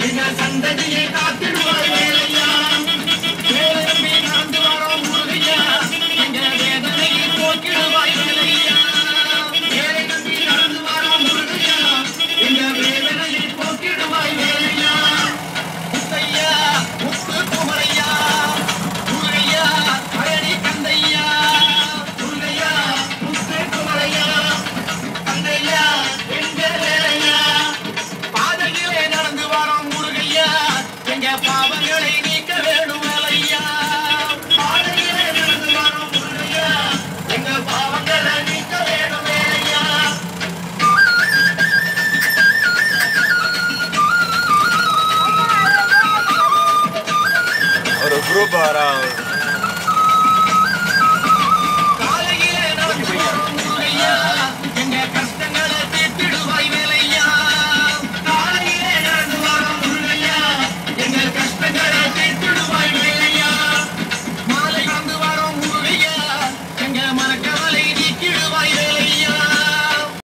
எங்க சந்ததியை காத்திடுவாய் வேலையா வேலை நடந்து வரோம் முருகையா எங்க வேதனையை போக்கிடுவாய் வேலையா வேலை நம்பி நடந்து வரோம் முருகையா எங்க வேதனையை போக்கிடுவாய் வேலையா முத்தையா முத்து குமரையா முருகையா அழடி கந்தையா முருகையா முத்து குமரையா கந்தையா எங்க வேலையா பாதையிலே நடந்து வரோம் முருகையா எங்க பாவங்களை நீக்க வேணும் வேலையா பாதையிலே நடந்து வரோம் முருகையா எங்க பாவங்களை நீக்க வேணும் வேலையா ஒரு குரூப் வரான்